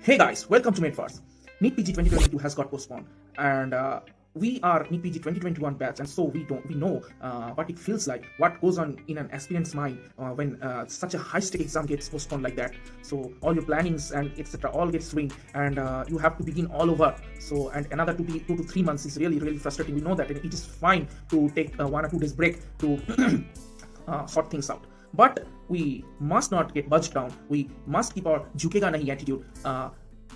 Hey guys, welcome to MedFirst. NEET PG 2022 has got postponed, and we are NEET PG 2021 batch, and so we know what it feels like, what goes on in an aspirant's mind when such a high-stake exam gets postponed like that. So all your plannings and etc. all gets ruined, and you have to begin all over. So and another 2 to 3 months is really frustrating. We know that it is fine to take 1 or 2 days break to sort things out. But we must not get budged down. We must keep our Jhukega Nahi attitude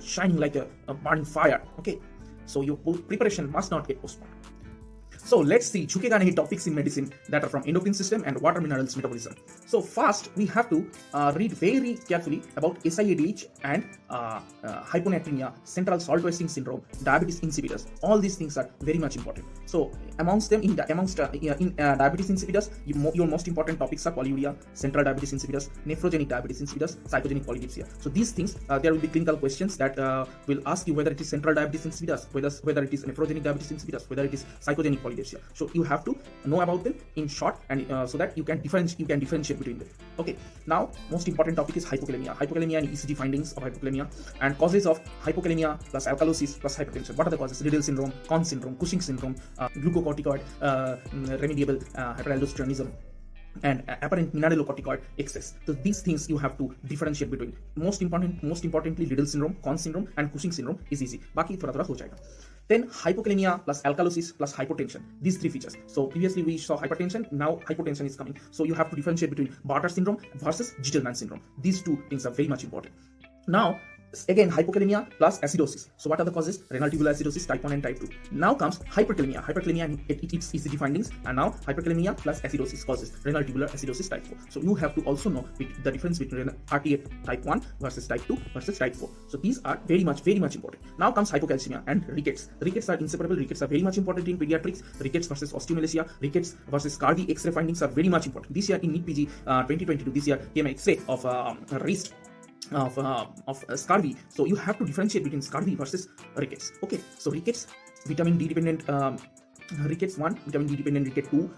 shining like a burning fire. Okay, so your preparation must not get postponed. So let's see Jhukega Nahi topics in medicine that are from endocrine system and water minerals metabolism. So first we have to read very carefully about SIADH and hyponatremia, central salt wasting syndrome, diabetes insipidus. All these things are very much important. So amongst diabetes insipidus, your most important topics are polyuria, central diabetes insipidus, nephrogenic diabetes insipidus, psychogenic polydipsia. So these things, there will be clinical questions that will ask you whether it is central diabetes insipidus, whether it is nephrogenic diabetes insipidus, whether it is psychogenic polydipsia. So you have to know about them in short, and so that you can differentiate between them. Okay, now most important topic is hypokalemia and ECG findings of hypokalemia and causes of hypokalemia plus alkalosis plus hypertension. What are the causes? Riddle syndrome, Conn syndrome, Cushing syndrome, glucocorticoid remediable hyperaldosteronism, and apparent mineralocorticoid excess. So these things you have to differentiate between. Most importantly, Riddle syndrome, Conn syndrome, and Cushing syndrome is easy. Baki thoda ho jayega. Then hypokalemia plus alkalosis plus hypotension. These three features. So previously we saw hypertension, now hypotension is coming. So you have to differentiate between Bartter syndrome versus Gitelman syndrome. These two things are very much important. Now, again, hypokalemia plus acidosis. So what are the causes? Renal tubular acidosis type 1 and type 2. Now comes hyperkalemia and its ECG findings, and now hyperkalemia plus acidosis causes renal tubular acidosis type 4. So you have to also know the difference between RTA type 1 versus type 2 versus type 4. So these are very much important. Now comes hypocalcemia and rickets. Rickets are inseparable. Rickets are very much important in pediatrics. Rickets versus osteomalacia, rickets versus scurvy X-ray findings are very much important. This year in NEET PG 2022, this year came an X-ray of wrist of scurvy. So you have to differentiate between scurvy versus rickets. Okay, so rickets, vitamin D dependent rickets 1, vitamin D dependent ricket 2,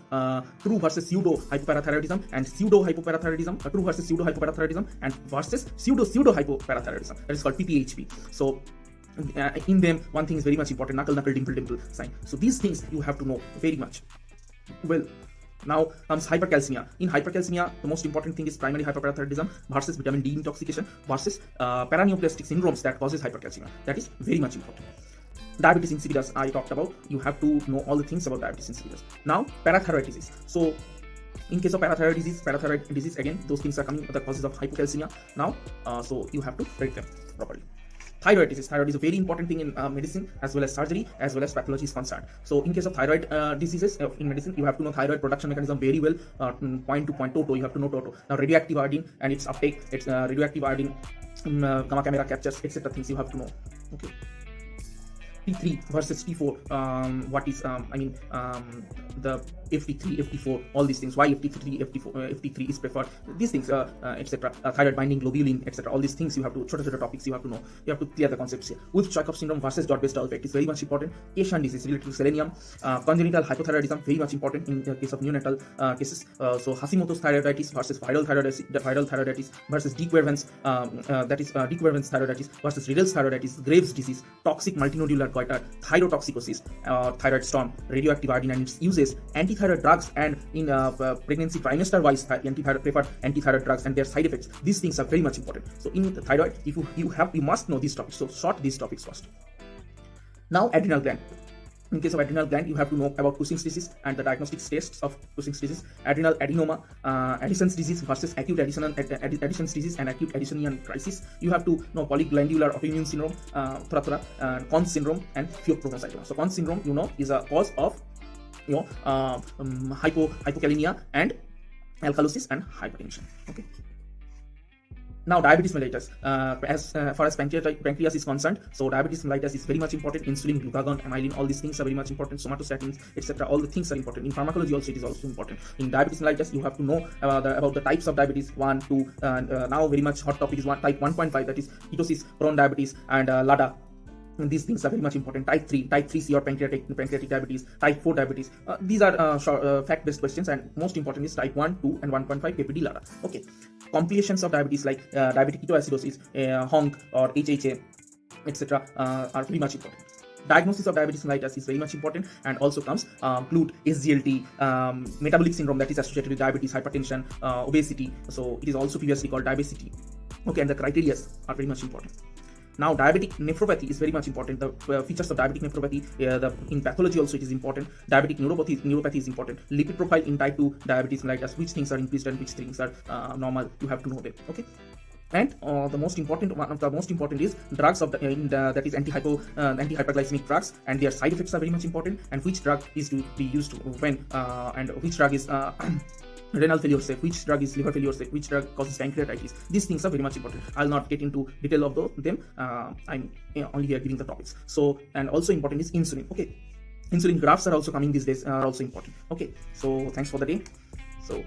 true versus pseudo hypoparathyroidism, and pseudo hypoparathyroidism, true versus pseudo hypoparathyroidism, and versus pseudo hypoparathyroidism. That is called PPHP. So in them, one thing is very much important: knuckle, dimple sign. So these things you have to know very much well. Now comes hypercalcemia. In hypercalcemia, the most important thing is primary hyperparathyroidism versus vitamin D intoxication versus paraneoplastic syndromes that causes hypercalcemia. That is very much important. Diabetes insipidus, I talked about. You have to know all the things about diabetes insipidus. Now, parathyroid disease. So in case of parathyroid disease, again, those things are coming, the causes of hypocalcemia. Now, so you have to rate them properly. Thyroid disease. Thyroid is a very important thing in medicine as well as surgery as well as pathology is concerned. So in case of thyroid diseases in medicine, you have to know thyroid production mechanism very well. Point to point, TOTO, you have to know TOTO. Now radioactive iodine and its uptake, its radioactive iodine gamma camera captures, etc. things you have to know. Okay. T3 versus T4, what is the FT3, FT4, all these things, why FT3, FT3 is preferred, these things, etc. Thyroid binding globulin, etc. All these things you have to, chota topics you have to know. You have to clear the concepts here. Wolff-Chaikoff syndrome versus dot-based effect is very much important. Keshan disease related to selenium. Congenital hypothyroidism, very much important in the case of neonatal cases. So Hashimoto's thyroiditis versus viral thyroiditis versus de Quervain's, that is de Quervain's thyroiditis versus Riddle's thyroiditis, Graves disease, toxic multinodular goiter, thyrotoxicosis, thyroid storm, radioactive iodine and its uses, antithyroid drugs, and in pregnancy trimester wise preferred antithyroid drugs and their side effects. These things are very much important. So in the thyroid, if you must know these topics. So sort these topics first. Now adrenal gland. In case of adrenal gland, you have to know about Cushing's disease and the diagnostic tests of Cushing's disease, adrenal adenoma, Addison's disease versus acute Addison's disease and acute Addisonian crisis. You have to know polyglandular autoimmune syndrome, Conn syndrome, and pheochromocytoma. So Conn syndrome, you know, is a cause of hypokalemia and alkalosis and hypertension. Okay. Now diabetes mellitus, as far as pancreas is concerned, so diabetes mellitus is very much important. Insulin, glucagon, amylin, all these things are very much important. Somatostatins, etc. All the things are important. In pharmacology also it is also important. In diabetes mellitus, you have to know about the types of diabetes 1, 2, and now very much hot topic is type 1.5, that is ketosis prone diabetes, and LADA. And these things are very much important. Type 3C or pancreatic diabetes, type 4 diabetes. These are fact-based questions, and most important is type 1, 2, and 1.5 KPD LADA. Okay. Complications of diabetes like diabetic ketoacidosis, HONC or HHA, etc. Are very much important. Diagnosis of diabetes mellitus is very much important, and also comes GLUT, SGLT, metabolic syndrome that is associated with diabetes, hypertension, obesity. So it is also previously called diabesity. Okay, and the criteria are very much important. Now, diabetic nephropathy is very much important. The features of diabetic nephropathy, in pathology also it is important. Diabetic neuropathy is important. Lipid profile in type 2 diabetes mellitus, which things are increased and which things are normal. You have to know them. Okay. And the most important one of the most important is drugs of that is anti-hyperglycemic drugs, and their side effects are very much important, and which drug is to be used when and which drug is renal failure safe, which drug is liver failure safe, which drug causes pancreatitis. These things are very much important. I'll not get into detail of them. I'm only here giving the topics. So, and also important is insulin. Okay, insulin graphs are also coming these days, are also important. Okay, so thanks for the day. So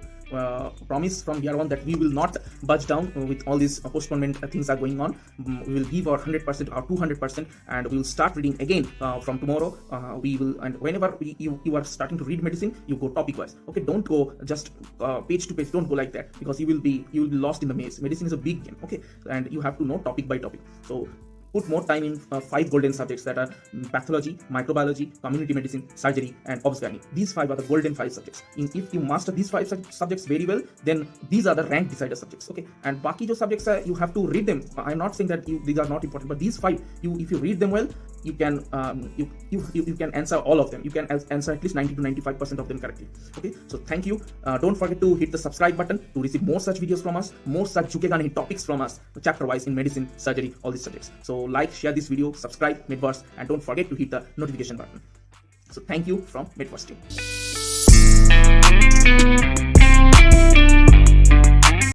promise from here on that we will not budge down with all these postponement things are going on. We will give our 100% or 200%, and we will start reading again from tomorrow. We will, and whenever you are starting to read medicine, you go topic wise. Okay, don't go just page to page. Don't go like that, because you will be lost in the maze. Medicine is a big game. Okay, and you have to know topic by topic. So put more time in 5 golden subjects that are pathology, microbiology, community medicine, surgery, and obs-gynae. These 5 are the golden 5 subjects. If you master these 5 subjects very well, then these are the rank decider subjects. Okay, and baki jo subjects you have to read them. I'm not saying that these are not important, but these 5, if you read them well, you can you can answer all of them. You can answer at least 90 to 95% of them correctly. Okay, so thank you. Don't forget to hit the subscribe button to receive more such videos from us, more such Jhukega Nahi topics from us, chapter wise in medicine, surgery, all these subjects. So like, share this video, subscribe, Medverse, and don't forget to hit the notification button. So thank you from Medverse team.